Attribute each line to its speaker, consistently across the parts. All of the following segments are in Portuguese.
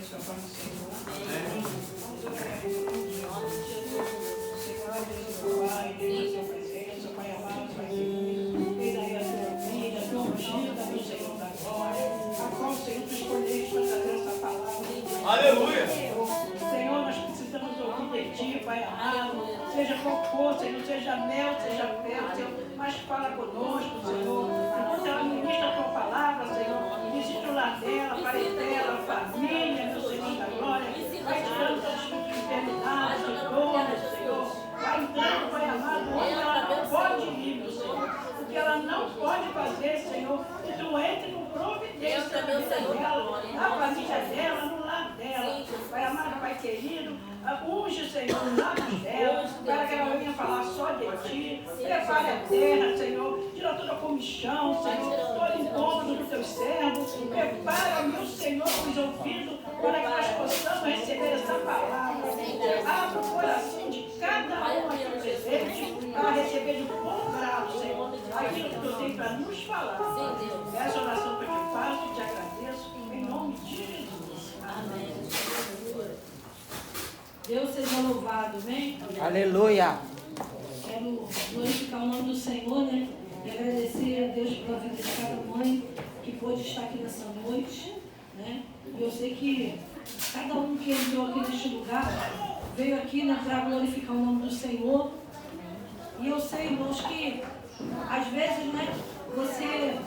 Speaker 1: bênção para o Senhor. Vamos orar aqui no nome de Jesus. Senhor, Deus, meu Pai, Deus, a sua presença, Pai amado, Pai querido. Vem aí a tua vida, a tua ungida, meu Senhor da glória, a qual o Senhor te escolheste para trazer essa palavra.
Speaker 2: Aleluia!
Speaker 1: Senhor, nós precisamos ouvir de Ti, Pai amado. Seja qual for, Senhor, seja mel, seja fel, Senhor, mas fala conosco, Senhor. Enquanto ela ministra a Tua palavra, Senhor, visita o lar dela, parentela, a família, meu Senhor da glória. Vai tirando todos os enfermidades, de dores, Senhor. Vai entrando, Pai amado, onde ela não pode ir, meu Senhor. Porque ela não pode fazer, Senhor, que Tu entre com providência na vida dela, na família dela, no lar dela. Pai amado, Pai querido, unge, Senhor, os lábios dela, para que ela venha falar só de Ti. Prepare a terra, Senhor, tira toda a comichão, Senhor, todo incômodo dos Teus servos. Prepara, meu Senhor, os ouvidos, para que nós possamos receber essa palavra. Abra o coração de cada um aqui presente, para receber de bom grado, Senhor, aquilo que Tu tem para nos falar. Essa oração que eu te faço e te agradeço, em nome de Jesus. Amém.
Speaker 3: Deus seja louvado, amém?
Speaker 4: Aleluia.
Speaker 3: Quero glorificar o nome do Senhor, né? E agradecer a Deus pela vida de cada mãe que pôde estar aqui nessa noite, né? E eu sei que cada um que entrou aqui neste lugar veio aqui, né, para glorificar o nome do Senhor. E eu sei, irmãos, que às vezes, né, você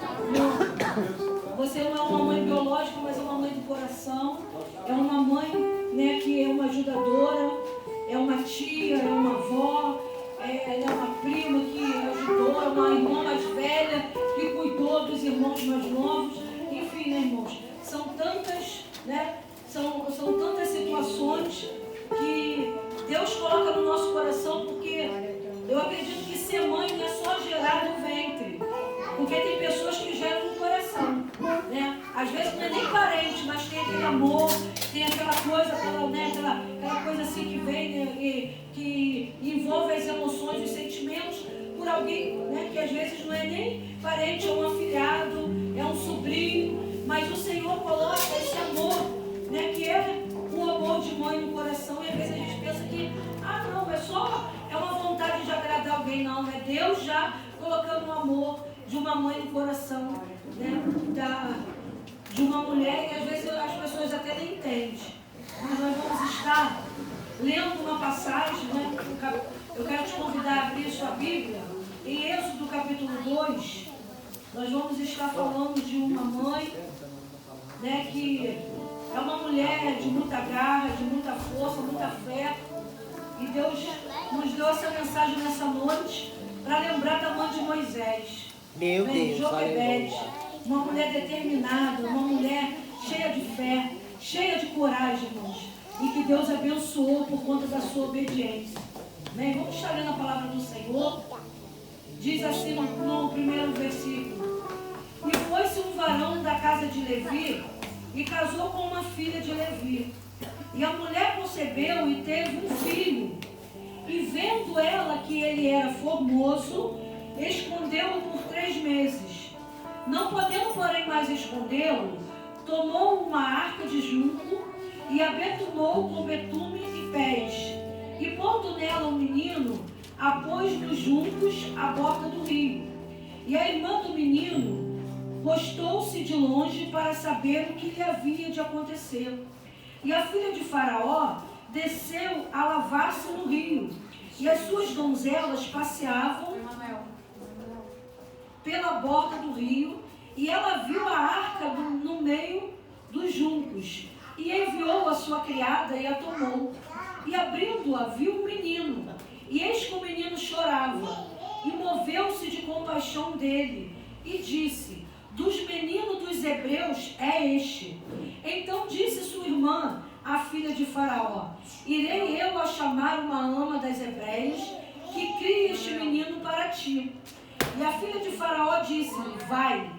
Speaker 3: não é uma mãe biológica, mas é uma mãe do coração. É uma mãe, né, que é uma ajudadora, é uma tia, é uma avó, é uma prima que ajudou, é uma irmã mais velha que cuidou dos irmãos mais novos. Enfim, né, irmãos? São tantas, né? São tantas situações que Deus coloca no nosso coração, porque eu acredito que ser mãe não é só gerar no ventre. Porque tem pessoas que geram no coração, né? Às vezes não é nem parente, mas tem aquele amor, tem aquela coisa, aquela coisa assim que vem, né? que envolve as emoções, os sentimentos por alguém, né? Que às vezes não é nem parente, é um afilhado, é um sobrinho, mas o Senhor coloca esse amor, né? Que é o amor de mãe no coração, e às vezes a gente pensa que, não, é uma vontade de agradar alguém, não, é Deus já colocando o amor de uma mãe no coração, né, de uma mulher, e às vezes as pessoas até nem entendem. Mas nós vamos estar lendo uma passagem, né, eu quero te convidar a abrir sua Bíblia, em Êxodo capítulo 2, nós vamos estar falando de uma mãe, né, que é uma mulher de muita garra, de muita força, muita fé, e Deus nos deu essa mensagem nessa noite para lembrar da mãe de Moisés.
Speaker 4: Meu Deus,
Speaker 3: Joquebede, uma mulher determinada, uma mulher cheia de fé, cheia de coragem, irmãos, e que Deus abençoou por conta da sua obediência. Bem, vamos estar lendo a palavra do Senhor. Diz assim no primeiro versículo: E foi-se um varão da casa de Levi e casou com uma filha de Levi. E a mulher concebeu e teve um filho. E vendo ela que ele era formoso, escondeu-o por 3 meses. Não podendo, porém, mais escondê-lo, tomou uma arca de junco e a betumou com betume e pés. E pondo nela o menino, a pôs nos juncos à borda do rio. E a irmã do menino postou-se de longe para saber o que lhe havia de acontecer. E a filha de Faraó desceu a lavar-se no rio, e as suas donzelas passeavam pela borda do rio, e ela viu a arca no meio dos juncos, e enviou a sua criada e a tomou. E abrindo-a, viu um menino, e eis que o menino chorava, e moveu-se de compaixão dele, e disse: Dos meninos dos hebreus é este. Então disse sua irmã, a filha de Faraó: Irei eu a chamar uma ama das hebreias, que crie este menino para ti. E a filha de Faraó disse-lhe: Vai.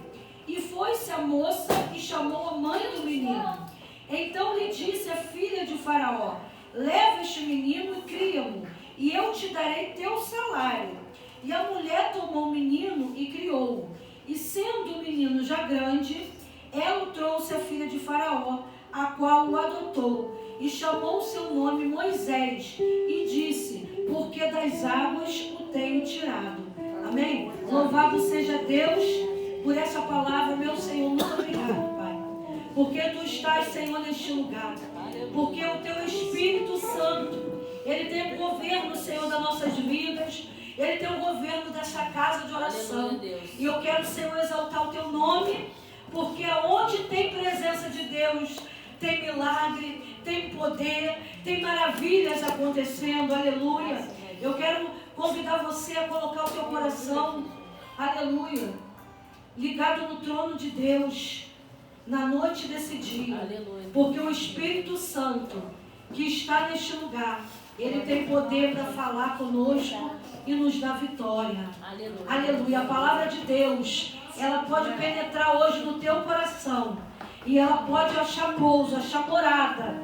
Speaker 3: E foi-se a moça e chamou a mãe do menino. Então lhe disse a filha de Faraó: Leva este menino e cria-mo, e eu te darei teu salário. E a mulher tomou o menino e criou-o. E sendo o menino já grande, ela o trouxe à filha de Faraó, a qual o adotou, e chamou o seu nome Moisés, e disse: porque das águas o tenho tirado. Amém? Louvado seja Deus por essa palavra, meu Senhor. Muito obrigado, Pai. Porque Tu estás, Senhor, neste lugar. Porque o Teu Espírito Santo, Ele tem o governo, Senhor, das nossas vidas. Ele tem o governo dessa casa de oração. E eu quero, Senhor, exaltar o Teu nome, porque aonde tem presença de Deus, tem milagre, tem poder, tem maravilhas acontecendo. Aleluia. Eu quero convidar você a colocar o teu coração, aleluia, ligado no trono de Deus, na noite desse dia. Aleluia. Porque o Espírito Santo que está neste lugar, Ele tem poder para falar conosco e nos dar vitória. Aleluia. Aleluia. A palavra de Deus, ela pode penetrar hoje no teu coração. E ela pode achar pouso, achar morada.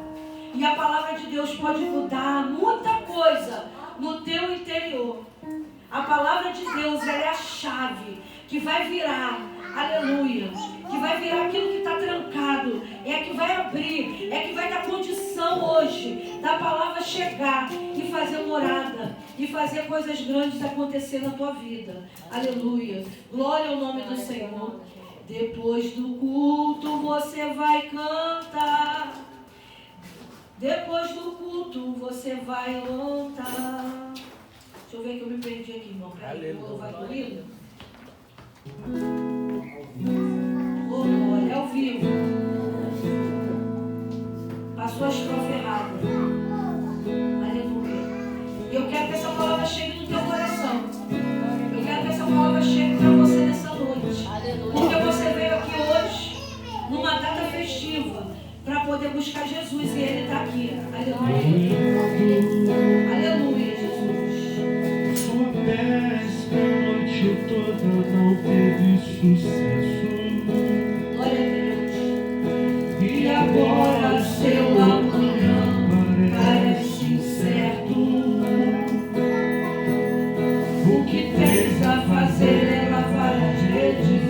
Speaker 3: E a palavra de Deus pode mudar muita coisa no teu interior. A palavra de Deus, ela é a chave que vai virar, aleluia, que vai virar aquilo que está trancado, é que vai abrir, é que vai dar condição hoje da palavra chegar e fazer morada, e fazer coisas grandes acontecer na tua vida. Aleluia. Glória ao nome do Senhor. Depois do culto você vai cantar. Depois do culto você vai louvar. Deixa eu ver que eu me perdi aqui, irmão. Vai doído? Oh, glória, é ao vivo. Passou a estrofe errada. Aleluia. E eu quero que essa palavra chegue no teu coração. Eu quero que essa palavra chegue para você nessa noite. Aleluia. Porque você veio aqui hoje, numa data festiva, para poder buscar Jesus, e Ele está aqui. Aleluia. Aleluia, Jesus.
Speaker 2: Sua pesca a noite toda não teve sucesso.
Speaker 3: Glória a Deus. E agora seu amanhã parece incerto. O que tens a fazer é lavar as redes.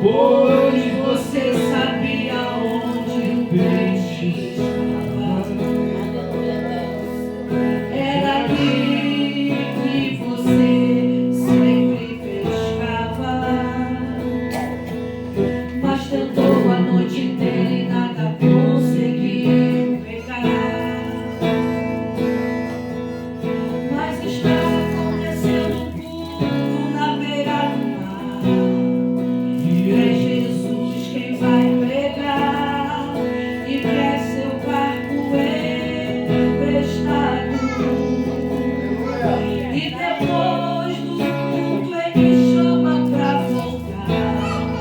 Speaker 2: Pois
Speaker 3: você sabia onde o peixe estava. Era ali que você sempre pescava. Mas tentou a noite inteira e nada conseguiu pegar. Mas está acontecendo um culto na beira do mar. É Jesus quem vai pregar e quer seu barco emprestado. E depois do culto ele chama pra voltar,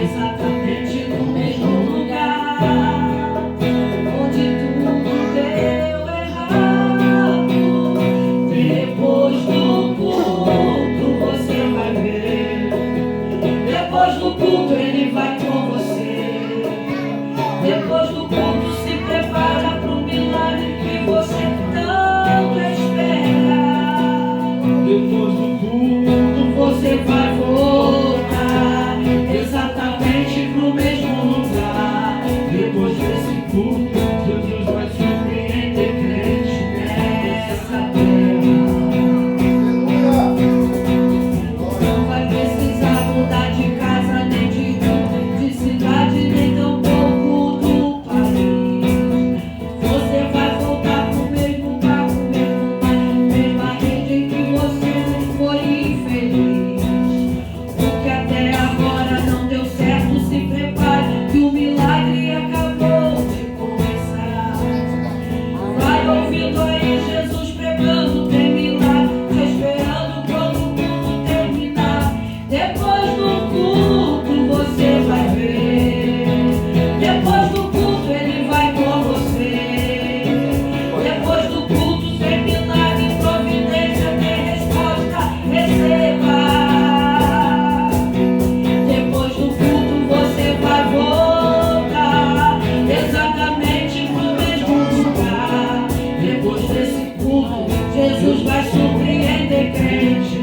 Speaker 3: exatamente no mesmo lugar onde tudo deu errado. Depois do culto você vai ver. Depois do culto ele vai com você. Depois do culto se prepara para o milagre que você tanto espera.
Speaker 2: depois do culto
Speaker 3: Você vai voltar exatamente para o mesmo lugar.
Speaker 2: depois desse culto, Jesus vai surpreender crente
Speaker 3: Nessa terra não vai precisar mudar de casa, nem de rua, de cidade, nem tampouco do país. Você vai voltar pro mesmo barco, mesmo mar, mesma rede em que você não foi infeliz. O que até agora não deu certo, se prepare que o milagre acabou de começar. Vai ouvindo aí Jesus pregando, tem milagre, tá esperando quando o culto terminar. Depois do culto você vai ver. Depois do culto ele vai com você. Depois do culto tem milagre, providência, tem resposta, receba. Depois do culto você vai voltar exatamente pro mesmo lugar. Depois desse culto, Jesus vai surpreender crente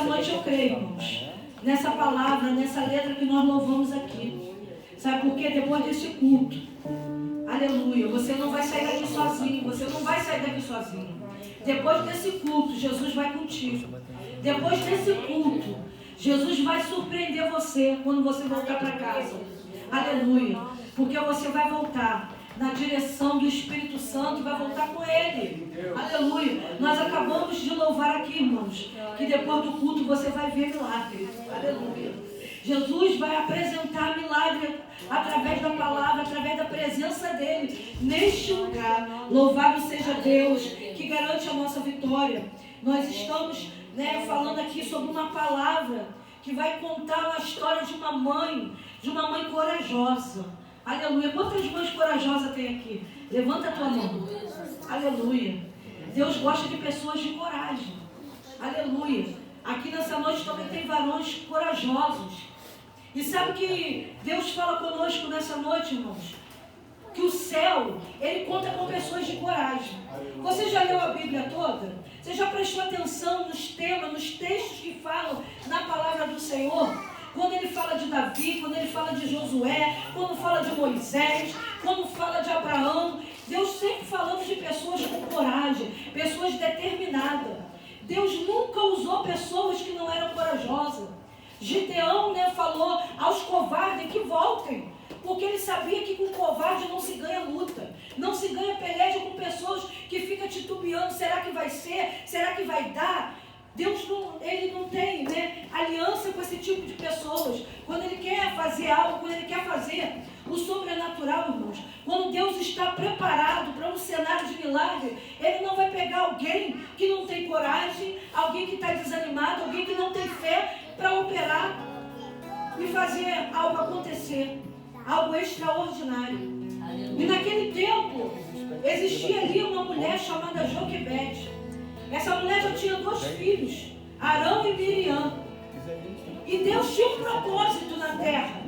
Speaker 3: noite eu creio, irmãos, nessa palavra, nessa letra que nós louvamos aqui. Sabe por quê? Depois desse culto, aleluia, você não vai sair daqui sozinho, você não vai sair daqui sozinho. Depois desse culto, Jesus vai contigo. Depois desse culto, Jesus vai surpreender você quando você voltar para casa. Aleluia. Porque você vai voltar na direção do Espírito Santo e vai voltar com Ele. Aleluia. Nós acabamos de louvar aqui, irmãos, que depois do culto você vai ver milagre. Aleluia. Jesus vai apresentar milagre através da palavra, através da presença dEle neste lugar. Louvado seja Deus, que garante a nossa vitória. Nós estamos falando aqui sobre uma palavra que vai contar a história de uma mãe corajosa. Aleluia. Quantas mães corajosas tem aqui? Levanta a tua mão. Aleluia. Deus gosta de pessoas de coragem. Aleluia. Aqui nessa noite também tem varões corajosos. E sabe que Deus fala conosco nessa noite, irmãos? Que o céu, Ele conta com pessoas de coragem. Você já leu a Bíblia toda? Você já prestou atenção nos temas, nos textos que falam na palavra do Senhor? Quando Ele fala de Davi, quando Ele fala de Josué, quando fala de Moisés, quando fala de Abraão, Deus sempre falando de pessoas com coragem, pessoas determinadas. Deus nunca usou pessoas que não eram corajosas. Gideão falou aos covardes que voltem, porque ele sabia que com covarde não se ganha luta, não se ganha peleja com pessoas que ficam titubeando, será que vai ser, será que vai dar? Deus ele não tem aliança com esse tipo de pessoas. Quando Ele quer fazer algo, quando Ele quer fazer o sobrenatural, irmãos, quando Deus está preparado para um cenário de milagre, Ele não vai pegar alguém que não tem coragem, alguém que está desanimado, alguém que não tem fé para operar e fazer algo acontecer, algo extraordinário. E naquele tempo existia ali uma mulher chamada Joquebede. Essa mulher já tinha 2 filhos, Arão e Miriam. E Deus tinha um propósito na terra: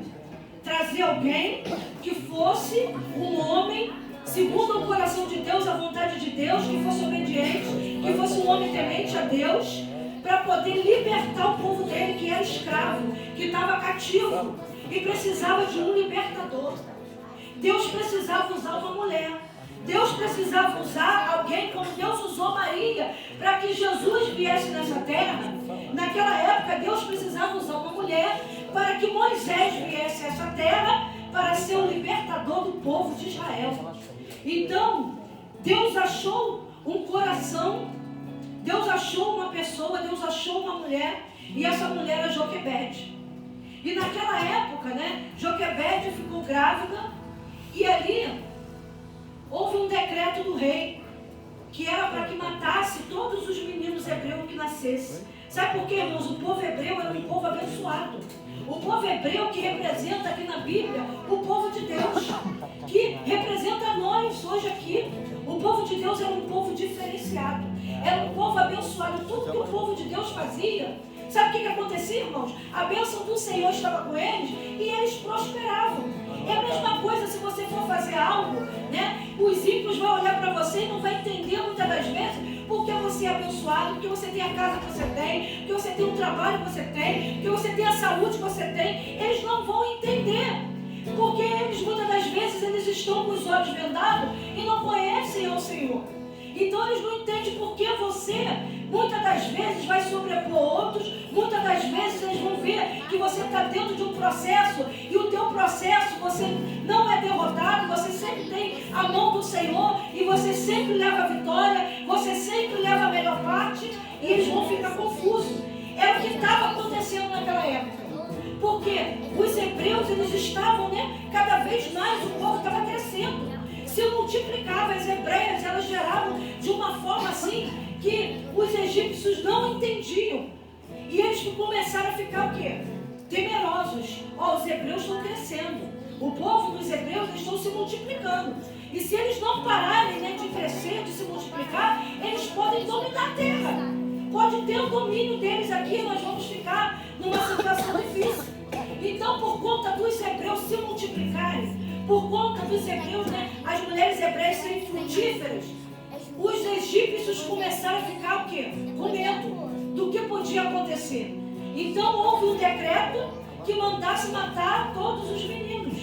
Speaker 3: trazer alguém que fosse um homem segundo o coração de Deus, a vontade de Deus, que fosse obediente, que fosse um homem temente a Deus, para poder libertar o povo dele, que era escravo, que estava cativo e precisava de um libertador. Deus precisava usar uma mulher. Deus precisava usar alguém como Deus usou Maria para que Jesus viesse nessa terra. Naquela época, Deus precisava usar uma mulher para que Moisés viesse a essa terra para ser o libertador do povo de Israel. Então, Deus achou um coração, Deus achou uma pessoa, Deus achou uma mulher, e essa mulher era Joquebede. E naquela época, Joquebede ficou grávida, e ali houve um decreto do rei, que era para que matasse todos os meninos hebreus que nascessem. Sabe por quê, irmãos? O povo hebreu era um povo abençoado. O povo hebreu que representa aqui na Bíblia o povo de Deus, que representa nós hoje aqui. O povo de Deus era um povo diferenciado, era um povo abençoado. Tudo que o povo de Deus fazia, sabe o que acontecia, irmãos? A bênção do Senhor estava com eles e eles prosperavam. É a mesma coisa se você for fazer algo, os ímpios vão olhar para você e não vai entender muitas das vezes porque você é abençoado, porque você tem a casa que você tem, porque você tem o trabalho que você tem, porque você tem a saúde que você tem. Eles não vão entender, porque eles muitas das vezes eles estão com os olhos vendados e não conhecem ao Senhor. Então eles não entendem porque você muitas das vezes vai sobrepor outros, muitas das vezes eles vão ver que você está dentro de um processo e o teu processo você não é derrotado, você sempre tem a mão do Senhor e você sempre leva a vitória, você sempre leva a melhor parte e eles vão ficar confusos. Era o que estava acontecendo naquela época. Porque os hebreus eles estavam, cada vez mais o povo estava crescendo. Se multiplicava, as hebreias, elas geravam de uma forma assim que os egípcios não entendiam. E eles começaram a ficar o quê? Temerosos. Os hebreus estão crescendo. O povo dos hebreus estão se multiplicando. E se eles não pararem de crescer, de se multiplicar, eles podem dominar a terra. Pode ter o domínio deles aqui, nós vamos ficar numa situação difícil. Então, por conta dos hebreus se multiplicarem, por conta dos hebreus, as mulheres hebreias serem frutíferas, os egípcios começaram a ficar o quê? Com medo. do que podia acontecer. Então houve um decreto que mandasse matar todos os meninos.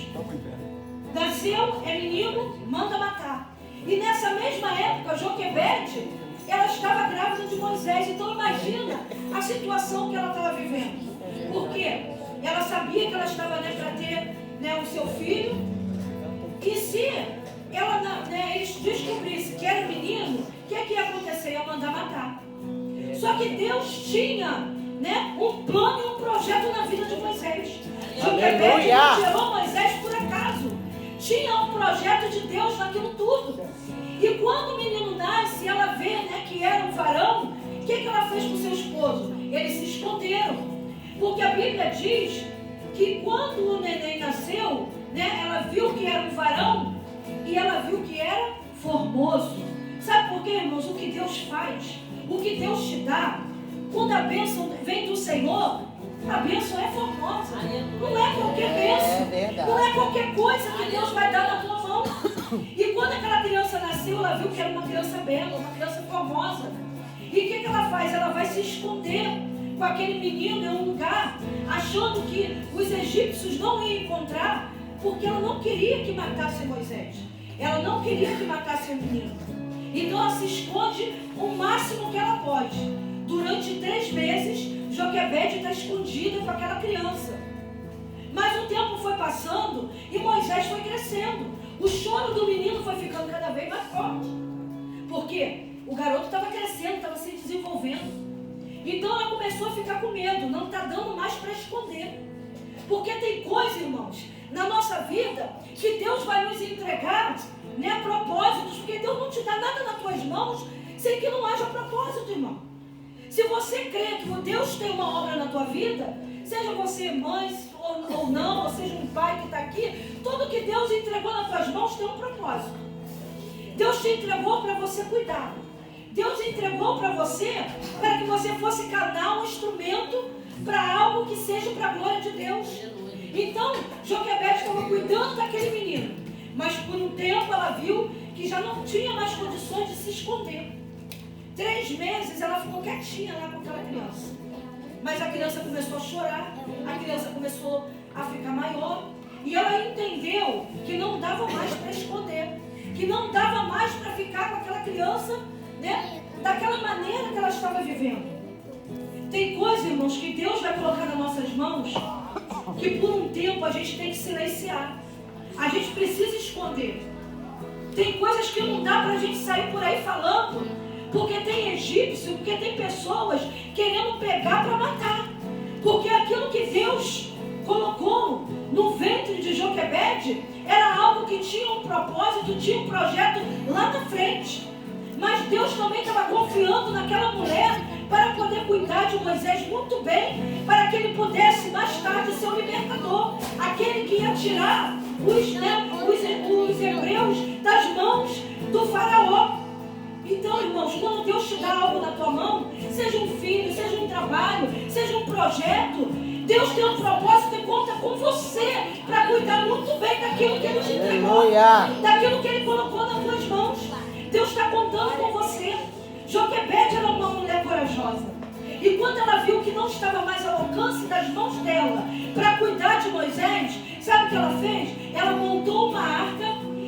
Speaker 3: Nasceu, é menino, manda matar. E nessa mesma época, Joquebede, ela estava grávida de Moisés. Então imagina a situação que ela estava vivendo. Por quê? Ela sabia que ela estava para ter o seu filho. E se eles descobrissem que era menino, o que ia acontecer? Ia mandar matar. Só que Deus tinha um plano e um projeto na vida de Moisés. Joquebede não gerou Moisés por acaso. Tinha um projeto de Deus naquilo tudo. E quando o menino nasce, ela vê que era um varão, o que ela fez com seu esposo? Eles se esconderam. Porque a Bíblia diz que quando o neném nasceu, ela viu que era um varão e ela viu que era formoso. Sabe por quê, irmãos? O que Deus faz, o que Deus te dá, quando a bênção vem do Senhor, a bênção é formosa. Não é qualquer bênção. Não é qualquer coisa que Deus vai dar na tua mão. E quando aquela criança nasceu, ela viu que era uma criança bela, uma criança formosa. E o que ela faz? Ela vai se esconder com aquele menino em um lugar, achando que os egípcios não iam encontrar, porque ela não queria que matasse Moisés. Ela não queria que matasse o menino. Então ela se esconde o máximo que ela pode. Durante 3 meses, Joquebede está escondida com aquela criança. Mas o tempo foi passando e Moisés foi crescendo. O choro do menino foi ficando cada vez mais forte. Por quê? O garoto estava crescendo, estava se desenvolvendo. Então ela começou a ficar com medo, não está dando mais para esconder. Porque tem coisa, irmãos, na nossa vida que Deus vai nos entregar, propósitos, porque Deus não te dá nada nas tuas mãos sem que não haja propósito, irmão. Se você crê que Deus tem uma obra na tua vida, seja você mãe ou não, ou seja um pai que está aqui, tudo que Deus entregou nas tuas mãos tem um propósito. Deus te entregou para você cuidar. Deus entregou para você, para que você fosse canal, um instrumento para algo que seja para a glória de Deus. Então, Joquebede estava cuidando daquele menino, mas por um tempo ela viu que já não tinha mais condições de se esconder. 3 meses ela ficou quietinha lá com aquela criança. Mas a criança começou a chorar, a criança começou a ficar maior, e ela entendeu que não dava mais para esconder, que não dava mais para ficar com aquela criança, daquela maneira que ela estava vivendo. Tem coisa, irmãos, que Deus vai colocar nas nossas mãos, que por um tempo a gente tem que silenciar. A gente precisa esconder. Tem coisas que não dá para a gente sair por aí falando, porque tem egípcio, porque tem pessoas querendo pegar para matar. Porque aquilo que Deus colocou no ventre de Joquebede era algo que tinha um propósito, tinha um projeto lá na frente. Mas Deus também estava confiando naquela mulher para poder cuidar de Moisés muito bem, para que ele pudesse mais tarde ser o libertador, aquele que ia tirar os hebreus das mãos do faraó. Então, irmãos, quando Deus te dá algo na tua mão, seja um filho, seja um trabalho, seja um projeto, Deus tem um propósito e conta com você para cuidar muito bem daquilo que Ele te entregou, daquilo que Ele colocou nas tuas mãos. Deus está contando com você. Joquebede era uma mulher corajosa. E quando ela viu que não estava mais ao alcance das mãos dela para cuidar de Moisés, sabe o que ela fez? Ela montou uma arca,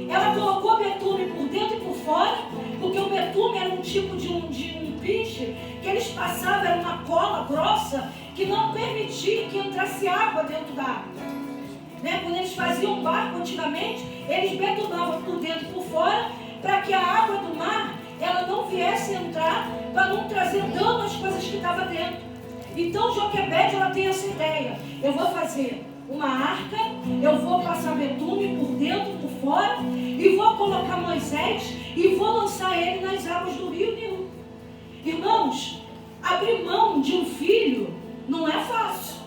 Speaker 3: ela colocou betume por dentro e por fora, porque o betume era um tipo de um piche que eles passavam, era uma cola grossa que não permitia que entrasse água dentro da arca. Quando eles faziam barco antigamente, eles betumavam por dentro e por fora, para que a água do mar ela não viesse entrar, para não trazer dano às coisas que estavam dentro. Então Joquebede ela tem essa ideia: eu vou fazer uma arca, eu vou passar betume por dentro e por fora, e vou colocar Moisés e vou lançar ele nas águas do rio Nilo. Irmãos, abrir mão de um filho não é fácil.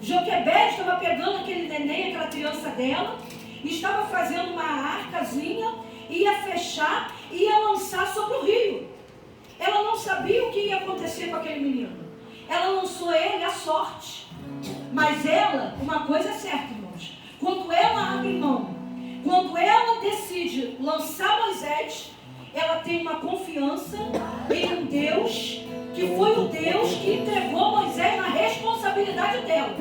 Speaker 3: Joquebede estava pegando aquele neném, aquela criança dela, estava fazendo uma arcazinha, ia fechar e ia lançar sobre o rio. Ela não sabia o que ia acontecer com aquele menino. Ela lançou ele à sorte. Mas ela, uma coisa é certa, irmãos, quando ela abre mão, quando ela decide lançar Moisés, ela tem uma confiança em um Deus que foi o Deus que entregou Moisés na responsabilidade dela.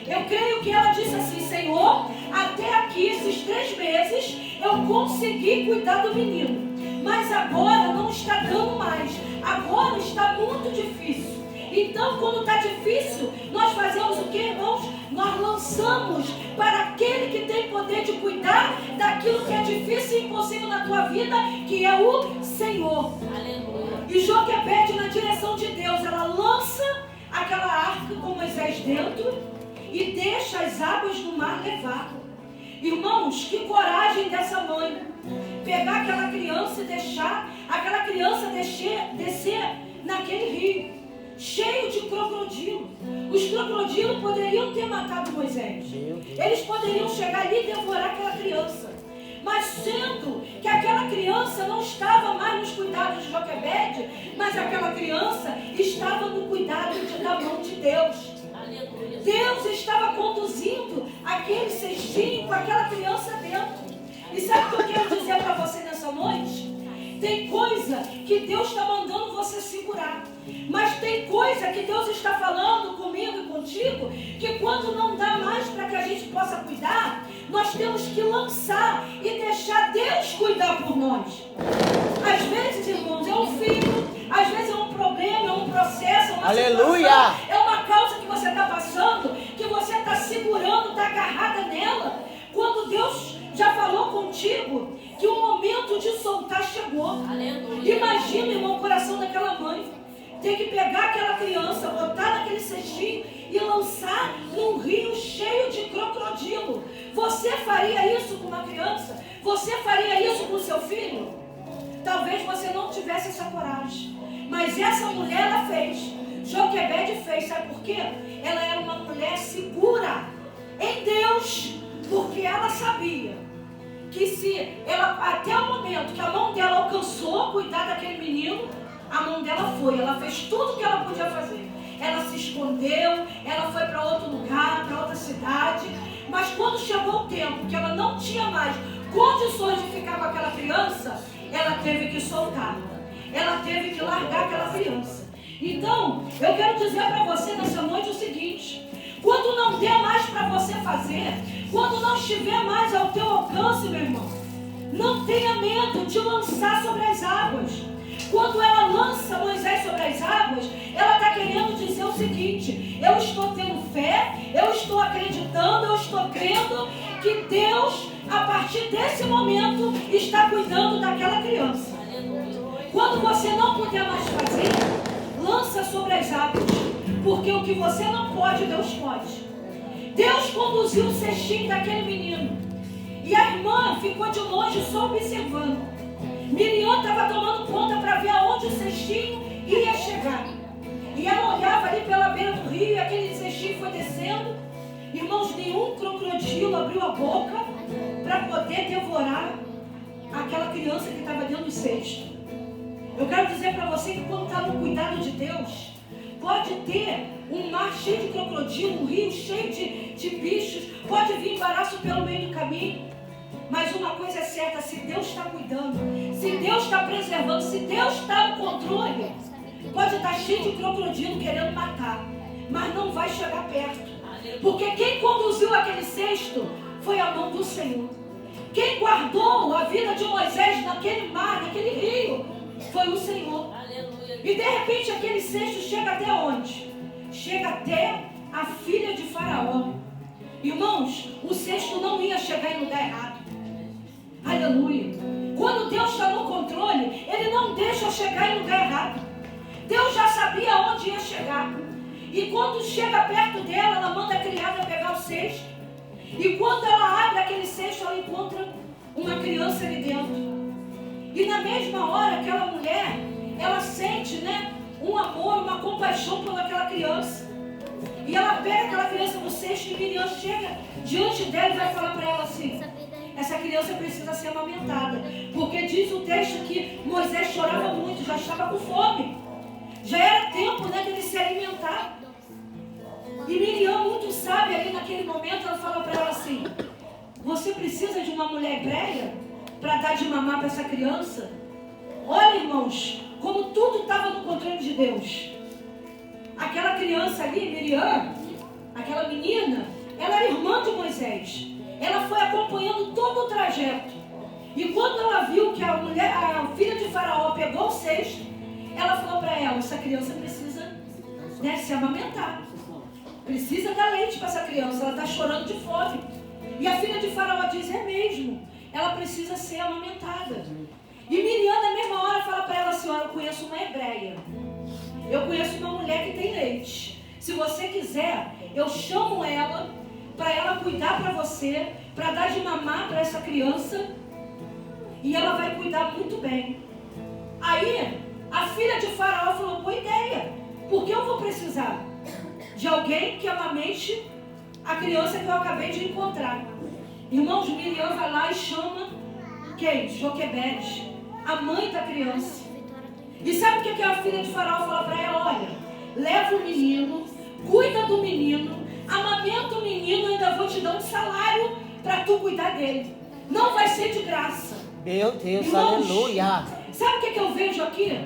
Speaker 3: Eu creio que ela disse assim: Senhor, até aqui, esses 3 meses, eu consegui cuidar do menino, mas agora não está dando mais, agora está muito difícil. Então, quando está difícil, nós fazemos o que, irmãos? Nós lançamos para aquele que tem poder de cuidar daquilo que é difícil e impossível na tua vida, que é o Senhor. Aleluia. E Joquebede, na direção de Deus, ela lança aquela arca com Moisés dentro e deixa as águas do mar levar. Irmãos, que coragem dessa mãe, pegar aquela criança e deixar aquela criança descer naquele rio cheio de crocodilo. Os crocodilos poderiam ter matado Moisés. Eles poderiam chegar ali e devorar aquela criança. Mas sendo que aquela criança não estava mais nos cuidados de Joquebede, mas aquela criança estava no cuidado da mão de Deus. Deus estava conduzindo aquele cestinho com aquela criança dentro. E sabe o que eu quero dizer para você nessa noite? Tem coisa que Deus está mandando você segurar. Mas tem coisa que Deus está falando comigo e contigo, que quando não dá mais para que a gente possa cuidar, nós temos que lançar e deixar Deus cuidar por nós. Às vezes, irmãos, é um filho, às vezes é um problema, é um processo, é uma situação, é uma causa que você está passando, que você está segurando, está agarrada nela. Quando Deus já falou contigo que o momento de soltar chegou. Aleluia. Imagina, irmão, o coração daquela mãe ter que pegar aquela criança, botar naquele cestinho e lançar num rio cheio de crocodilo. Você faria isso com uma criança? Você faria isso com seu filho? Talvez você não tivesse essa coragem, mas essa mulher, ela fez. Joquebede fez, sabe por quê? Ela era uma mulher segura em Deus, porque ela sabia que se ela, até o momento que a mão dela alcançou cuidar daquele menino, a mão dela foi, ela fez tudo o que ela podia fazer. Ela se escondeu, ela foi para outro lugar, para outra cidade, mas quando chegou o tempo que ela não tinha mais condições de ficar com aquela criança, ela teve que soltar, ela teve que largar aquela criança. Então, eu quero dizer para você nessa noite o seguinte: quando não der mais para você fazer, quando não estiver mais ao teu alcance, meu irmão, não tenha medo de lançar sobre as águas. Quando ela lança Moisés sobre as águas, ela está querendo dizer o seguinte: eu estou tendo fé, eu estou acreditando, eu estou crendo que Deus, a partir desse momento, está cuidando daquela criança. Quando você não puder mais fazer, lança sobre as águas, porque o que você não pode, Deus pode. Deus conduziu o cestinho daquele menino, e a irmã ficou de longe só observando. Miriam estava tomando conta para ver aonde o cestinho ia chegar, e ela olhava ali pela beira do rio, e aquele cestinho foi descendo. Irmãos, nenhum crocodilo abriu a boca para poder devorar aquela criança que estava dentro do cesto. Eu quero dizer para você que quando está no cuidado de Deus, pode ter um mar cheio de crocodilo, um rio cheio de bichos, pode vir embaraço pelo meio do caminho, mas uma coisa é certa: se Deus está cuidando, se Deus está preservando, se Deus está no controle, pode estar cheio de crocodilo querendo matar, mas não vai chegar perto, porque quem conduziu aquele cesto foi a mão do Senhor. Quem guardou a vida de Moisés naquele mar, naquele rio, foi o Senhor. E de repente aquele cesto chega até onde? Chega até a filha de Faraó. Irmãos, o cesto não ia chegar em lugar errado. Aleluia. Quando Deus está no controle, Ele não deixa chegar em lugar errado. Deus já sabia onde ia chegar. E quando chega perto dela, ela manda a criada pegar o cesto. E quando ela abre aquele cesto, ela encontra uma criança ali dentro. E na mesma hora, aquela mulher, ela sente, um amor, uma compaixão por aquela criança. E ela pega aquela criança no cesto, e Miriam chega diante dela e vai falar para ela assim: essa criança precisa ser amamentada. Porque diz o texto que Moisés chorava muito, já estava com fome. Já era tempo, de ele se alimentar. E Miriam, muito sábia ali naquele momento, ela fala para ela assim: você precisa de uma mulher hebreia para dar de mamar para essa criança? Olha, irmãos, como tudo estava no controle de Deus. Aquela criança ali, Miriam, aquela menina, ela era irmã de Moisés. Ela foi acompanhando todo o trajeto. E quando ela viu que a filha de Faraó pegou o cesto, ela falou para ela: essa criança precisa, né, se amamentar. Precisa dar leite para essa criança, ela está chorando de fome. E a filha de Faraó diz: é mesmo, ela precisa ser amamentada. E Miriam, na mesma hora, fala para ela assim: eu conheço uma hebreia, eu conheço uma mulher que tem leite. Se você quiser, eu chamo ela para ela cuidar para você, para dar de mamar para essa criança, e ela vai cuidar muito bem. Aí a filha de Faraó falou: boa ideia, porque eu vou precisar de alguém que amamente a criança que eu acabei de encontrar. Irmãos, Miriam vai lá e chama quem? Joquebede, a mãe da criança. E sabe o que a filha de Faraó fala para ela? Olha, leva o menino, cuida do menino, amamenta o menino, eu ainda vou te dar um salário para tu cuidar dele. Não vai ser de graça.
Speaker 4: Meu Deus,
Speaker 3: irmãos,
Speaker 4: aleluia.
Speaker 3: Sabe o que eu vejo aqui?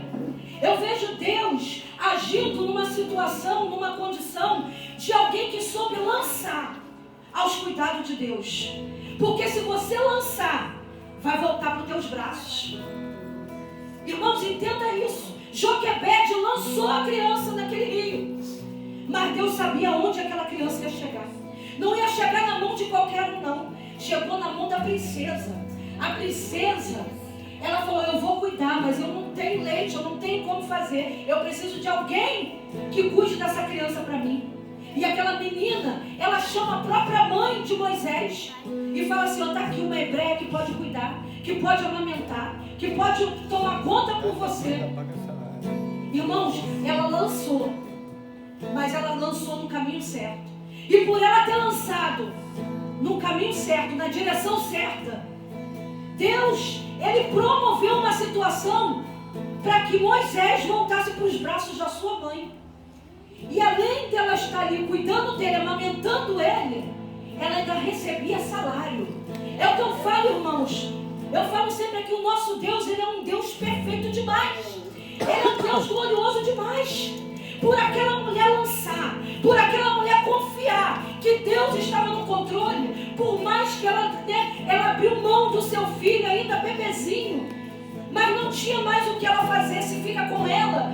Speaker 3: Eu vejo Deus agindo numa situação, numa condição de alguém que soube lançar aos cuidados de Deus. Porque se você lançar, vai voltar para os teus braços. Irmãos, entenda isso. Joquebede lançou a criança naquele rio, mas Deus sabia onde aquela criança ia chegar. Não ia chegar na mão de qualquer um, não. Chegou na mão da princesa. A princesa, ela falou: eu vou cuidar, mas eu não tenho leite, eu não tenho como fazer. Eu preciso de alguém que cuide dessa criança para mim. E aquela menina, ela chama a própria mãe de Moisés e fala assim: está aqui uma hebreia que pode cuidar, que pode amamentar, que pode tomar conta por você. Irmãos, ela lançou, mas ela lançou no caminho certo. E por ela ter lançado no caminho certo, na direção certa, Deus, Ele promoveu uma situação para que Moisés voltasse para os braços da sua mãe. E além dela estar ali cuidando dele, amamentando ele, ela ainda recebia salário. É o que eu falo, irmãos. Eu falo sempre que o nosso Deus, Ele é um Deus perfeito demais. Ele é um Deus glorioso demais. Por aquela mulher lançar, por aquela mulher confiar que Deus estava no controle, por mais que ela abriu mão do seu filho ainda bebezinho, mas não tinha mais o que ela fazer se fica com ela.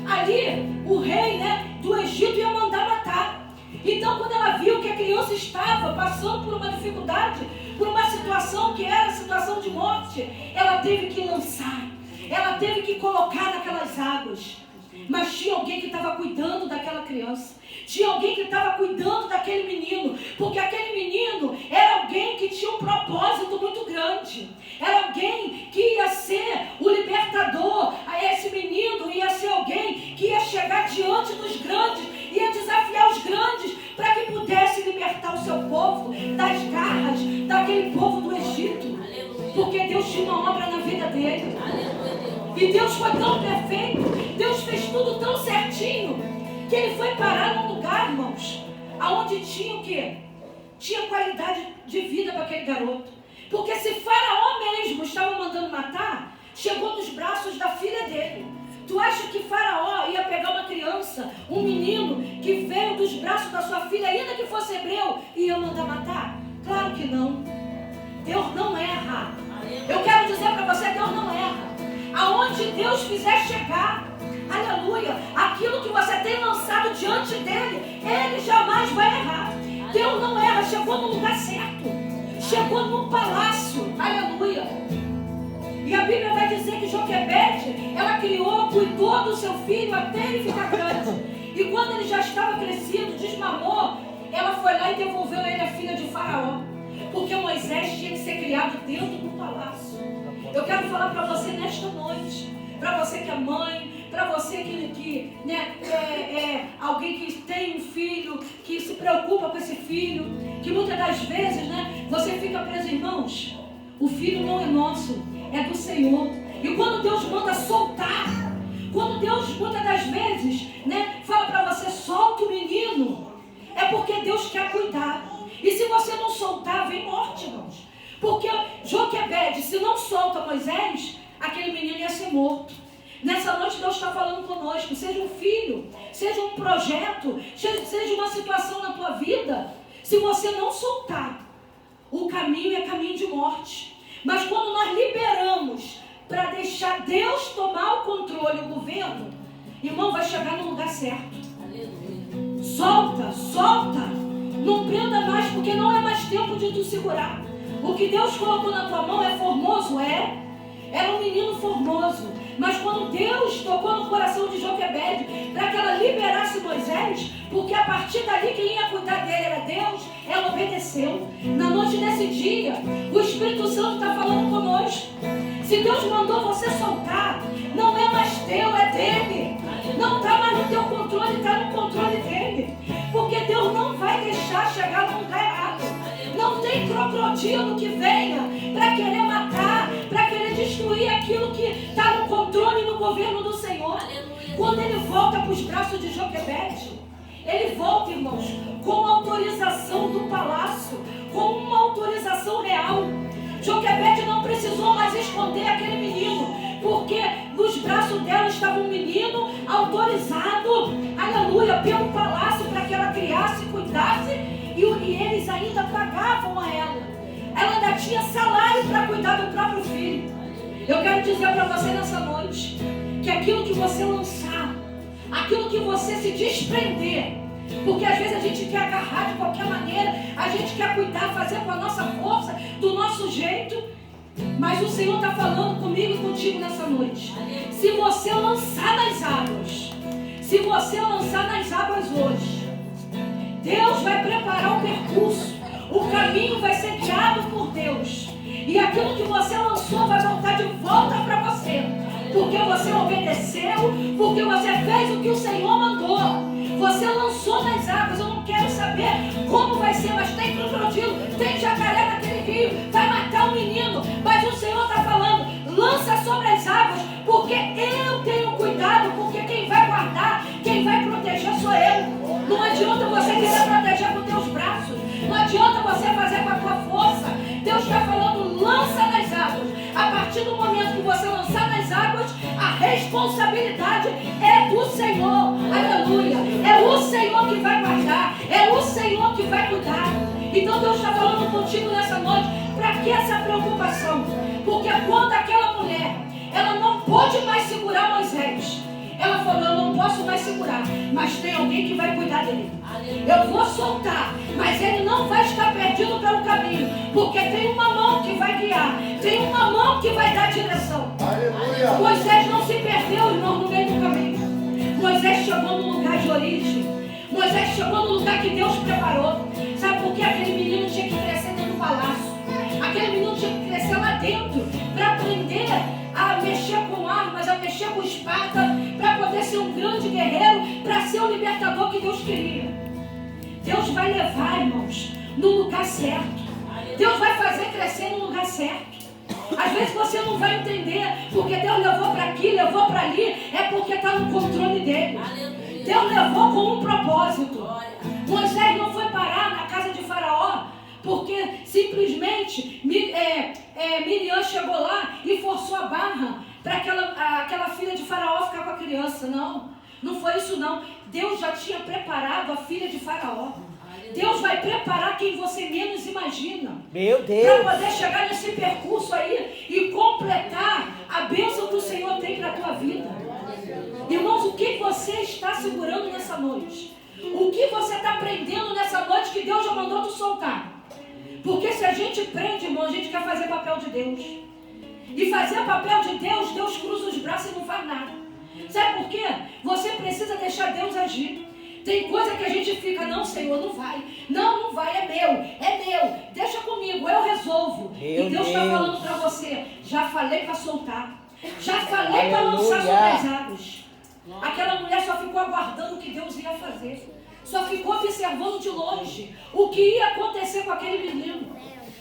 Speaker 3: Ali o rei, do Egito ia mandar matar. Então quando ela viu que a criança estava passando por uma dificuldade, por uma situação que era situação de morte, ela teve que lançar, ela teve que colocar naquelas águas. Mas tinha alguém que estava cuidando daquela criança. Tinha alguém que estava cuidando daquele menino. Porque aquele menino era alguém que tinha um propósito muito grande. Era alguém que ia ser o libertador. Esse menino ia ser alguém que ia chegar diante dos grandes, ia desafiar os grandes para que pudesse libertar o seu povo das garras daquele povo do Egito. Porque Deus tinha uma obra na vida dele. E Deus foi tão perfeito, Deus fez tudo tão certinho, que ele foi parar num lugar, irmãos, aonde tinha o quê? Tinha qualidade de vida para aquele garoto. Porque se Faraó mesmo estava mandando matar, chegou nos braços da filha dele. Tu acha que Faraó ia pegar uma criança, um menino que veio dos braços da sua filha, ainda que fosse hebreu, e ia mandar matar? Claro que não. Deus não erra. Eu quero dizer para você, Deus não erra. Aonde Deus quiser chegar, aleluia, aquilo que você tem lançado diante dele, ele jamais vai errar. Deus não erra, chegou no lugar certo, chegou num palácio, aleluia. E a Bíblia vai dizer que Joquebede, ela criou, cuidou do seu filho até ele ficar grande. E quando ele já estava crescido, desmamou, ela foi lá e devolveu ele a filha de Faraó. Porque Moisés tinha que ser criado dentro do palácio. Eu quero falar para você nesta noite, para você que é mãe, para você que é alguém que tem um filho, que se preocupa com esse filho, que muitas das vezes, você fica preso, irmãos. O filho não é nosso, é do Senhor. E quando Deus manda soltar, quando Deus muitas das vezes, fala para você, solta o menino, é porque Deus quer cuidar. E se você não soltar, vem morte, irmãos. Porque Joquebede, se não solta Moisés, aquele menino ia ser morto. Nessa noite Deus está falando conosco, seja um filho, seja um projeto, seja uma situação na tua vida, se você não soltar, o caminho é caminho de morte. Mas quando nós liberamos para deixar Deus tomar o controle, o governo, irmão, vai chegar no lugar certo. Solta, solta, não prenda mais, porque não é mais tempo de tu segurar. O que Deus colocou na tua mão é formoso, era um menino formoso. Mas quando Deus tocou no coração de Joquebede para que ela liberasse Moisés, porque a partir dali quem ia cuidar dele era Deus, ela obedeceu. Na noite desse dia, o Espírito Santo está falando conosco. Se Deus mandou você soltar, não é mais teu, é dele. Não está mais no teu controle, está no controle dele. Porque Deus não vai deixar chegar no lugar errado. Não tem crocodilo que venha para querer matar, para querer destruir aquilo que está no controle e no governo do Senhor. Quando ele volta para os braços de Joquebede, ele volta, irmãos, com autorização do palácio, com uma autorização real. Joquebede não precisou mais esconder aquele menino, porque nos braços dela estava um menino autorizado, aleluia, pelo palácio para que ela criasse, cuidasse, e eles ainda pagavam a ela. Ela ainda tinha salário para cuidar do próprio filho. Eu quero dizer para você nessa noite, que aquilo que você lançar, aquilo que você se desprender, porque às vezes a gente quer agarrar de qualquer maneira, a gente quer cuidar, fazer com a nossa força, do nosso jeito, mas o Senhor está falando comigo e contigo nessa noite. Se você lançar nas águas, se você lançar nas águas hoje, Deus vai preparar o percurso, o caminho vai ser guiado por Deus, e aquilo que você lançou vai voltar de volta para você, porque você obedeceu, porque você fez o que o Senhor mandou. Você lançou nas águas. Eu não quero saber como vai ser, mas tem crocodilo, tem jacaré naquele rio, vai matar o menino, mas o Senhor está falando, lança sobre as águas, porque eu tenho cuidado, porque quem vai guardar, quem vai proteger sou eu. Não adianta você querer proteger com os teus braços, não adianta você fazer com a tua força. Deus está falando, lança nas águas. A partir do momento que você lançar nas águas, a responsabilidade é do Senhor, aleluia. É o Senhor que vai guardar, é o Senhor que vai cuidar. Então Deus está falando contigo nessa noite, para que essa preocupação? Porque quando aquela mulher, ela não pôde mais segurar Moisés, ela falou, eu não posso mais segurar, mas tem alguém que vai cuidar dele. Eu vou soltar, mas ele não vai estar perdido pelo caminho, porque tem uma mão que vai guiar, tem uma mão que vai dar direção. Aleluia. Moisés não se perdeu, irmão, no meio do caminho. Moisés chegou no lugar de origem. Moisés chegou no lugar que Deus preparou. Sabe por que aquele menino tinha que crescer dentro do palácio? Aquele menino tinha que crescer lá dentro para aprender a mexer com armas, a mexer com espada, para poder ser um grande guerreiro, para ser o libertador que Deus queria. Deus vai levar, irmãos, no lugar certo. Deus vai fazer crescer no lugar certo. Às vezes você não vai entender, porque Deus levou para aqui, levou para ali, é porque está no controle dele. Deus levou com um propósito. Moisés não foi parar na casa de Faraó, porque simplesmente Miriam chegou lá e forçou a barra para aquela filha de Faraó ficar com a criança. Não foi isso não. Deus já tinha preparado a filha de Faraó. Deus vai preparar quem você menos imagina.
Speaker 4: Meu Deus!
Speaker 3: Para poder chegar nesse percurso aí e completar a bênção que o Senhor tem para a tua vida. Irmãos, o que você está segurando nessa noite? O que você está aprendendo nessa noite que Deus já mandou tu soltar? Porque se a gente prende, irmão, a gente quer fazer papel de Deus. E fazer papel de Deus, Deus cruza os braços e não faz nada. Sabe por quê? Você precisa deixar Deus agir. Tem coisa que a gente fica, não, Senhor, não vai. Não vai, é meu. Deixa comigo, eu resolvo. E Deus está falando para você, já falei para soltar. Já falei para lançar sobre as águas. Aquela mulher só ficou aguardando o que Deus ia fazer. Só ficou observando de longe o que ia acontecer com aquele menino.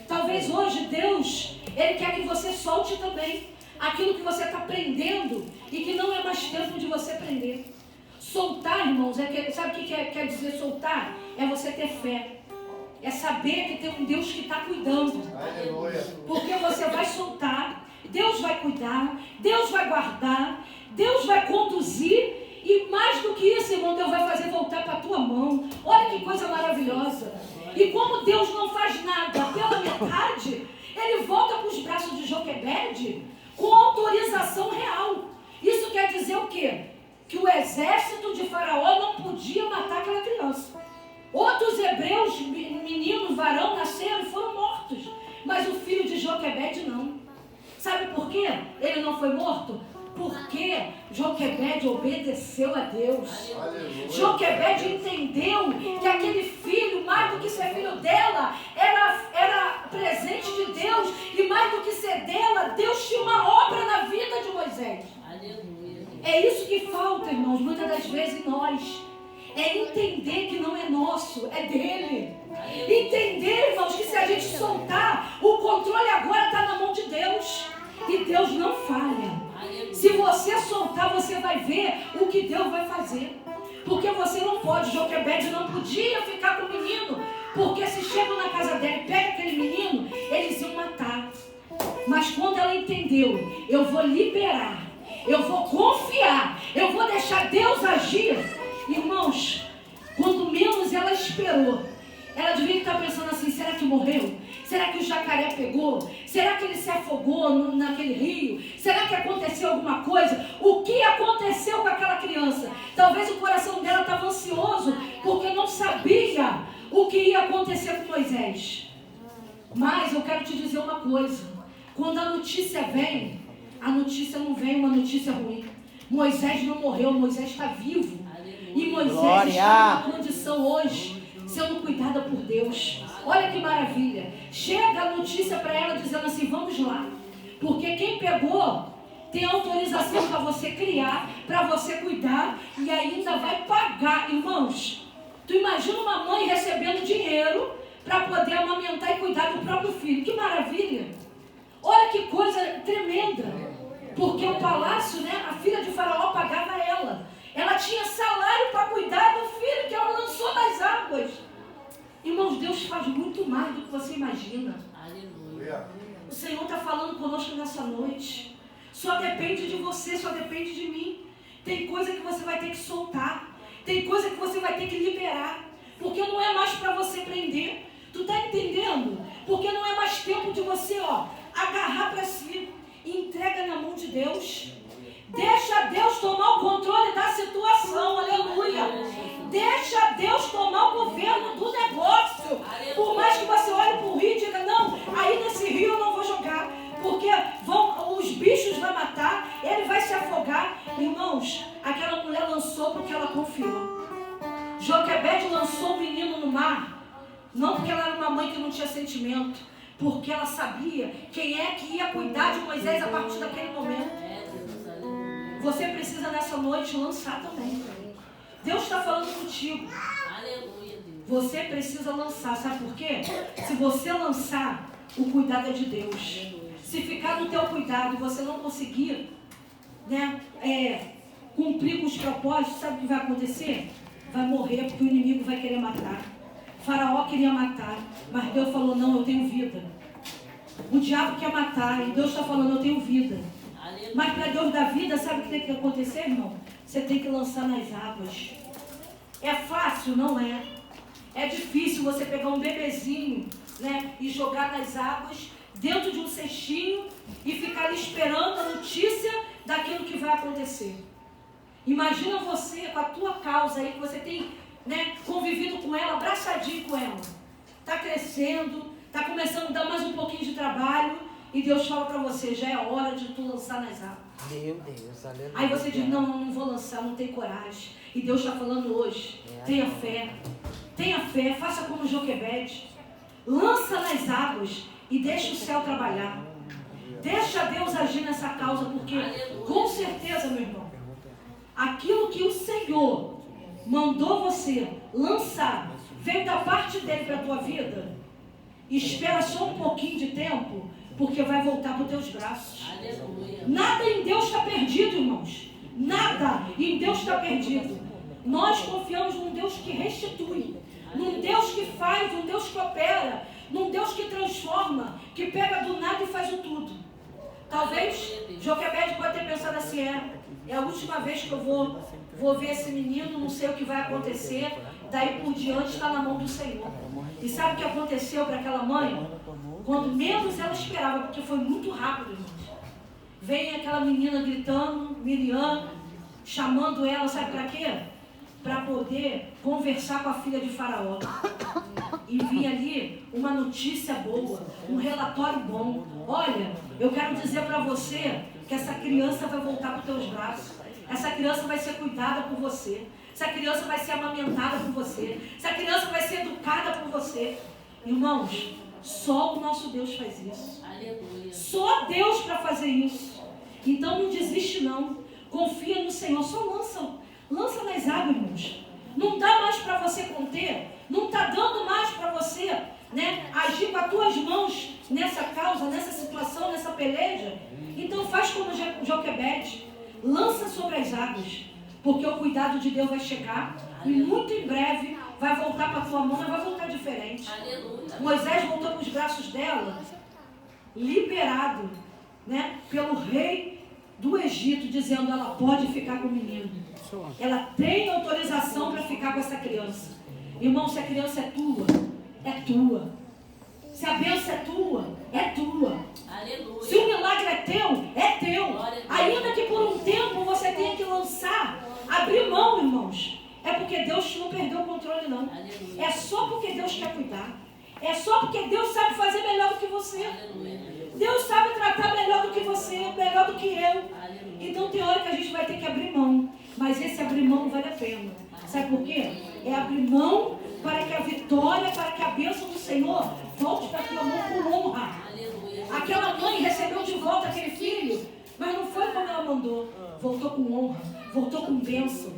Speaker 3: Talvez hoje Deus, Ele quer que você solte também aquilo que você está prendendo e que não é mais tempo de você prender. Soltar, irmãos, sabe o que quer dizer soltar? É você ter fé. É saber que tem um Deus que está cuidando. Aleluia. Porque você vai soltar, Deus vai cuidar, Deus vai guardar, Deus vai conduzir. E mais do que isso, irmão, Deus vai fazer voltar para a tua mão. Olha que coisa maravilhosa. E como Deus não faz nada pela metade, ele volta para os braços de Joquebede com autorização real. Isso quer dizer o quê? Que o exército de Faraó não podia matar aquela criança. Outros hebreus, meninos, varão, nasceram e foram mortos. Mas o filho de Joquebede não. Sabe por quê ele não foi morto? Porque Joquebede obedeceu a Deus. Joquebede entendeu que aquele filho, mais do que ser filho dela, era presente de Deus. E mais do que ser dela, Deus tinha uma obra na vida de Moisés. É isso que falta, irmãos, muitas das vezes em nós. É entender que não é nosso, é dele. Entender, irmãos, que se a gente soltar, o controle agora está na mão de Deus. E Deus não falha. Se você soltar, você vai ver o que Deus vai fazer. Porque você não pode, Joquebede não podia ficar com o menino. Porque se chegam na casa dela e pegam aquele menino, eles iam matar. Mas quando ela entendeu, eu vou liberar, eu vou confiar, eu vou deixar Deus agir. Irmãos, quando menos ela esperou, ela devia estar pensando assim, será que morreu? Será que o jacaré pegou? Será que ele se afogou naquele rio? Será que aconteceu alguma coisa? O que aconteceu com aquela criança? Talvez o coração dela estava ansioso, porque não sabia o que ia acontecer com Moisés. Mas eu quero te dizer uma coisa. Quando a notícia vem, a notícia não vem uma notícia ruim. Moisés não morreu, Moisés está vivo. E Moisés está numa condição hoje, sendo cuidada por Deus. Olha que maravilha. Chega a notícia para ela dizendo assim, vamos lá. Porque quem pegou tem autorização para você criar, para você cuidar e ainda vai pagar. Irmãos, tu imagina uma mãe recebendo dinheiro para poder amamentar e cuidar do próprio filho. Que maravilha. Olha que coisa tremenda. Porque o palácio, né, a filha de Faraó pagava ela. Ela tinha salário para cuidar do filho que ela lançou nas águas. Irmãos, Deus faz muito mais do que você imagina. Aleluia. O Senhor está falando conosco nessa noite. Só depende de você, só depende de mim. Tem coisa que você vai ter que soltar. Tem coisa que você vai ter que liberar. Porque não é mais para você prender. Tu está entendendo? Porque não é mais tempo de você, agarrar para si. E entrega na mão de Deus. Deixa Deus tomar o controle da situação, aleluia. Deixa Deus tomar o governo do negócio. Por mais que você olhe para o rio e diga, não, aí nesse rio eu não vou jogar, porque os bichos vão matar, ele vai se afogar. Irmãos, aquela mulher lançou porque ela confiou. Joquebede lançou o menino no mar, não porque ela era uma mãe que não tinha sentimento, porque ela sabia quem é que ia cuidar de Moisés a partir daquele momento. Você precisa nessa noite lançar também. Deus está falando contigo. Você precisa lançar. Sabe por quê? Se você lançar, o cuidado é de Deus. Se ficar no teu cuidado e você não conseguir, cumprir com os propósitos, sabe o que vai acontecer? Vai morrer porque o inimigo vai querer matar. Faraó queria matar, mas Deus falou, não, eu tenho vida. O diabo quer matar e Deus está falando, eu tenho vida. Mas para Deus dar vida, sabe o que tem que acontecer, irmão? Você tem que lançar nas águas. É fácil? Não é. É difícil você pegar um bebezinho, e jogar nas águas, dentro de um cestinho, e ficar ali esperando a notícia daquilo que vai acontecer. Imagina você com a tua causa aí, que você tem convivido com ela, abraçadinho com ela. Está crescendo, está começando a dar mais um pouquinho de trabalho, e Deus fala para você, já é hora de tu lançar nas águas. Meu Deus, aleluia. Aí você diz, não vou lançar, não tenho coragem. E Deus está falando hoje, tenha fé, faça como Joquebede. Lança nas águas e deixa o céu trabalhar. Deixa Deus agir nessa causa, porque com certeza, meu irmão, aquilo que o Senhor mandou você lançar, veio da parte dele para a tua vida, espera só um pouquinho de tempo, porque vai voltar para os teus braços. Aleluia. Nada em Deus está perdido, irmãos. Nada em Deus está perdido. Nós confiamos num Deus que restitui, num Deus que faz, num Deus que opera, num Deus que transforma, que pega do nada e faz o tudo. Talvez Joquebede pode ter pensado assim, é a última vez que eu vou ver esse menino, não sei o que vai acontecer, daí por diante está na mão do Senhor. E sabe o que aconteceu para aquela mãe? Quando menos ela esperava, porque foi muito rápido, irmãos. Vem aquela menina gritando, Miriam, chamando ela, sabe para quê? Para poder conversar com a filha de Faraó. E vinha ali uma notícia boa, um relatório bom. Olha, eu quero dizer para você que essa criança vai voltar para os teus braços. Essa criança vai ser cuidada por você. Essa criança vai ser amamentada por você. Essa criança vai ser educada por você. Irmãos, só o nosso Deus faz isso. Aleluia. Só Deus para fazer isso. Então não desiste não. Confia no Senhor. Só lança nas águas, irmãos. Não dá mais para você conter. Não está dando mais para você, né, agir com as tuas mãos nessa causa, nessa situação, nessa peleja. Então faz como Joquebede. Lança sobre as águas. Porque o cuidado de Deus vai chegar. E muito em breve vai voltar para a tua mão, mas vai voltar diferente. Aleluia. Moisés voltou para os braços dela, liberado, né, pelo rei do Egito, dizendo: ela pode ficar com o menino. Ela tem autorização para ficar com essa criança. Irmão, se a criança é tua, é tua. Se a bênção é tua, é tua. Aleluia. Se o milagre é teu. Ainda que por um tempo você tenha que lançar, abrir mão, irmãos. É porque Deus não perdeu o controle, não. Aleluia. É só porque Deus quer cuidar. É só porque Deus sabe fazer melhor do que você. Aleluia. Deus sabe tratar melhor do que você, melhor do que eu. Aleluia. Então tem hora que a gente vai ter que abrir mão. Mas esse abrir mão vale a pena. Sabe por quê? É abrir mão para que a vitória, para que a bênção do Senhor volte para a tua mão com honra. Aleluia. Aquela mãe recebeu de volta aquele filho, mas não foi como ela mandou. Voltou com honra, voltou com bênção.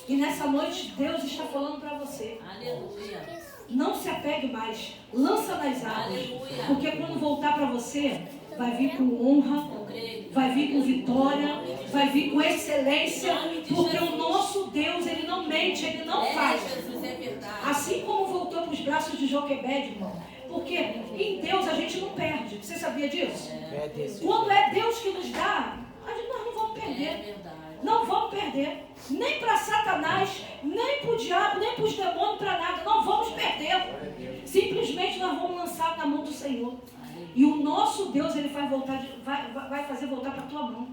Speaker 3: E nessa noite Deus está falando para você. Aleluia. Não se apegue mais. Lança nas águas. Aleluia. Porque quando voltar para você, vai vir com honra, vai vir com vitória, vai vir com excelência. Porque o nosso Deus, Ele não mente, Ele não faz. Assim como voltou para os braços de Joquebede, irmão. Porque em Deus a gente não perde. Você sabia disso? Quando é Deus que nos dá, nós não vamos perder. Não vamos perder. Nem para Satanás, nem para o diabo, nem para os demônios, para nada. Não vamos perder. Simplesmente nós vamos lançar na mão do Senhor. E o nosso Deus, Ele vai fazer voltar para a tua mão.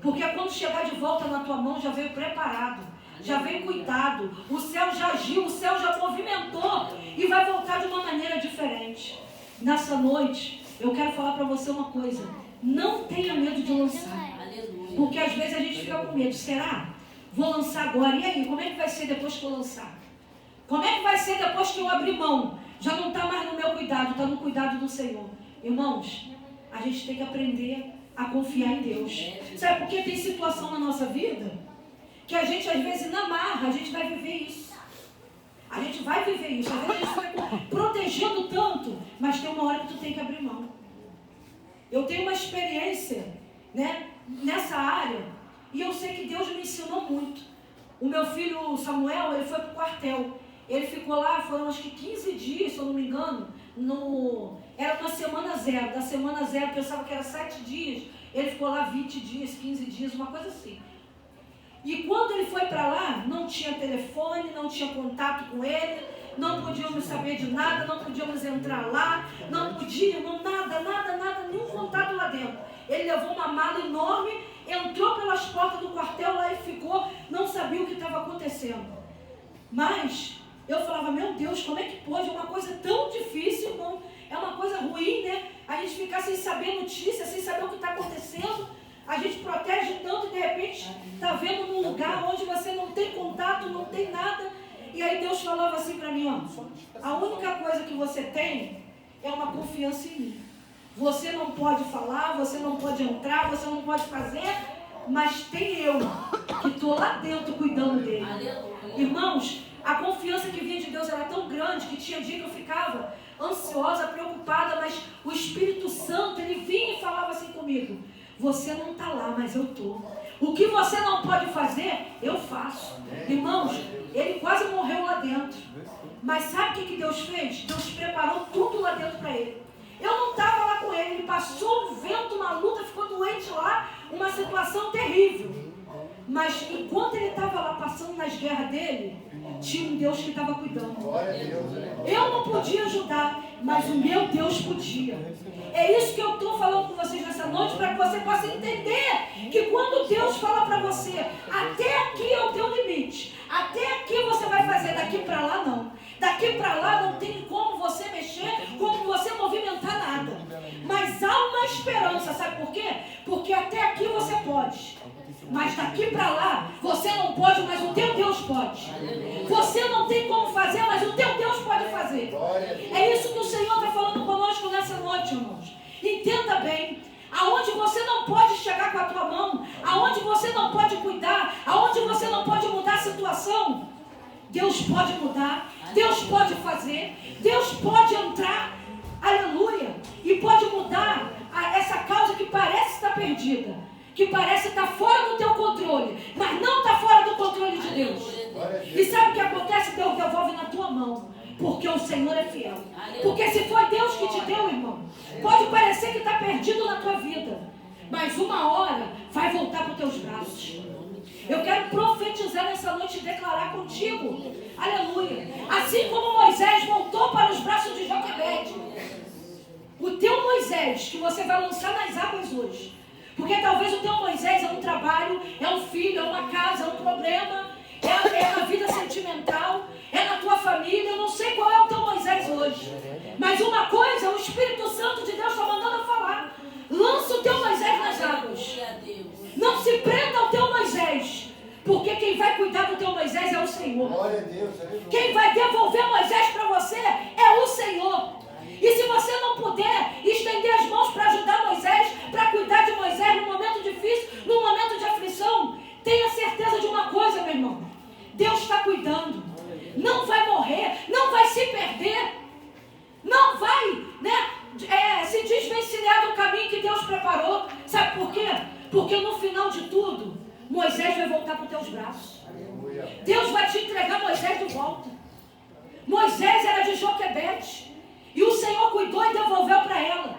Speaker 3: Porque quando chegar de volta na tua mão, já veio preparado, já veio cuidado. O céu já agiu, o céu já movimentou. E vai voltar de uma maneira diferente. Nessa noite, eu quero falar para você uma coisa. Não tenha medo de lançar. Porque às vezes a gente fica com medo. Será? Vou lançar agora. E aí, como é que vai ser depois que eu lançar? Como é que vai ser depois que eu abrir mão? Já não está mais no meu cuidado, está no cuidado do Senhor. Irmãos, a gente tem que aprender a confiar em Deus. Sabe por que tem situação na nossa vida que a gente às vezes na marra, a gente vai viver isso. A gente vai viver isso. Às vezes a gente vai protegendo tanto, mas tem uma hora que tu tem que abrir mão. Eu tenho uma experiência, né, nessa área, e eu sei que Deus me ensinou muito. O meu filho Samuel, ele foi para o quartel. Ele ficou lá, foram acho que 15 dias, se eu não me engano, era uma semana zero. Da semana zero, eu pensava que era 7 dias. Ele ficou lá 20 dias, 15 dias, uma coisa assim. E quando ele foi para lá, não tinha telefone, não tinha contato com ele, não podíamos saber de nada, não podíamos entrar lá, não podíamos, nada, nenhum contato lá dentro. Ele levou uma mala enorme, entrou pelas portas do quartel lá e ficou, não sabia o que estava acontecendo. Mas eu falava, meu Deus, como é que pode? É uma coisa tão difícil, irmão. É uma coisa ruim, né? A gente ficar sem saber notícia, sem saber o que está acontecendo. A gente protege tanto e de repente está vendo num lugar onde você não tem contato, não tem nada. E aí Deus falava assim para mim, ó, a única coisa que você tem é uma confiança em mim. Você não pode falar, você não pode entrar, você não pode fazer, mas tem eu que estou lá dentro cuidando dele. Irmãos, a confiança que vinha de Deus era tão grande que tinha dia que eu ficava ansiosa, preocupada, mas o Espírito Santo, ele vinha e falava assim comigo, você não está lá, mas eu estou. O que você não pode fazer, eu faço. Irmãos, ele quase morreu lá dentro. Mas sabe o que Deus fez? Deus preparou tudo lá dentro para ele. Eu não estava lá com ele, ele passou o vento, uma luta, situação terrível. Mas enquanto ele estava lá passando nas guerras dele, tinha um Deus que estava cuidando. Eu não podia ajudar, mas o meu Deus podia. É isso que eu estou falando com vocês nessa noite, para que você possa entender que quando Deus fala para você, até aqui é o teu limite, até aqui você vai fazer, daqui para lá não. Daqui para lá não tem como você mexer, como você movimentar nada. Mas há uma esperança, sabe por quê? Porque até aqui você pode. Mas daqui para lá, você não pode, mas o teu Deus pode. Você não tem como fazer, mas o teu Deus pode fazer. É isso que o Senhor está falando conosco nessa noite, irmãos. Entenda bem, aonde você não pode chegar com a tua mão, aonde você não pode cuidar, aonde você não pode mudar a situação, Deus pode mudar, Deus pode fazer, Deus pode entrar, aleluia, e pode mudar essa causa que parece estar perdida, que parece estar fora do teu controle, mas não está fora do controle de Deus. E sabe o que acontece? Deus devolve na tua mão, porque o Senhor é fiel. Porque se foi Deus que te deu, irmão, pode parecer que está perdido na tua vida, mas uma hora vai voltar para os teus braços. Eu quero profetizar nessa noite e declarar contigo, aleluia, assim como Moisés voltou para os braços de Joquebede, o teu Moisés que você vai lançar nas águas hoje, porque talvez o teu Moisés é um trabalho, é um filho, é uma casa, é um problema, é na vida sentimental, é na tua família, eu não sei qual é o teu Moisés hoje, mas uma coisa, o Espírito Santo de Deus está mandando eu falar, lança o teu Moisés nas águas, não se prenda ao teu Moisés, porque quem vai cuidar do teu Moisés é o Senhor. Quem vai devolver Moisés para você é o Senhor. E se você não puder estender as mãos para ajudar Moisés, para cuidar de Moisés no momento difícil, no momento de aflição, tenha certeza de uma coisa, meu irmão, Deus está cuidando, não vai morrer, não vai se perder, não vai, se desvencilhar do caminho que Deus preparou. Sabe por quê? Porque no final de tudo, Moisés vai voltar para os teus braços. Deus vai te entregar Moisés de volta. Moisés era de Joquebede, e o Senhor cuidou e devolveu para ela.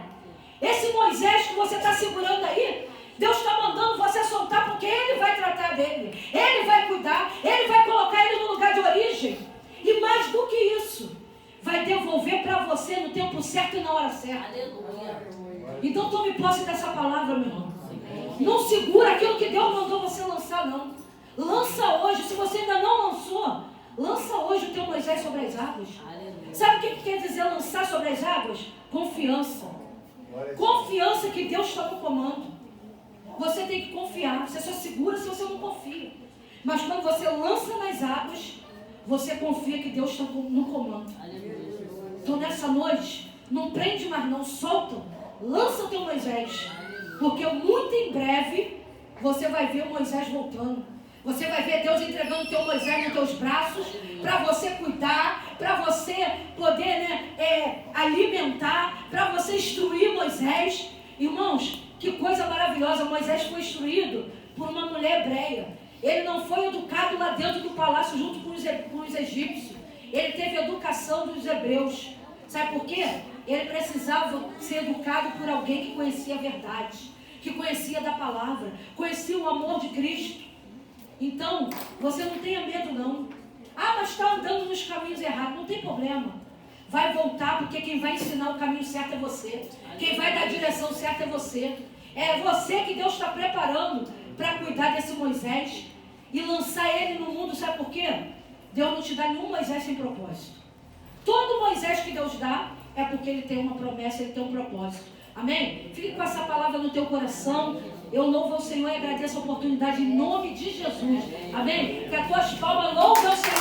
Speaker 3: Esse Moisés que você está segurando aí, Deus está mandando você soltar, porque Ele vai tratar dele, Ele vai cuidar, Ele vai colocar ele no lugar de origem, e mais do que isso, vai devolver para você no tempo certo e na hora certa. Então tome posse dessa palavra, meu irmão. Não segura aquilo que Deus mandou você lançar, não. Lança hoje. Se você ainda não lançou, lança hoje o teu Moisés sobre as águas. Sabe o que quer dizer lançar sobre as águas? Confiança. Confiança que Deus está no comando. Você tem que confiar. Você só segura se você não confia. Mas quando você lança nas águas, você confia que Deus está no comando. Então nessa noite, não prende mais não, solta. Lança o teu Moisés. Porque muito em breve você vai ver o Moisés voltando. Você vai ver Deus entregando o teu Moisés nos teus braços para você cuidar, para você poder alimentar, para você instruir Moisés. Irmãos, que coisa maravilhosa. Moisés foi instruído por uma mulher hebreia. Ele não foi educado lá dentro do palácio junto com os egípcios. Ele teve educação dos hebreus. Sabe por quê? Ele precisava ser educado por alguém que conhecia a verdade, que conhecia da palavra, conhecia o amor de Cristo. Então, você não tenha medo não. Mas está andando nos caminhos errados, não tem problema. Vai voltar, porque quem vai ensinar o caminho certo é você. Quem vai dar a direção certa é você. É você que Deus está preparando para cuidar desse Moisés e lançar ele no mundo. Sabe por quê? Deus não te dá nenhum Moisés sem propósito. Todo Moisés que Deus dá é porque ele tem uma promessa, ele tem um propósito. Amém? Fique com essa palavra no teu coração. Eu louvo ao Senhor e agradeço a oportunidade em nome de Jesus. Amém? Que as tuas palmas louvem ao Senhor.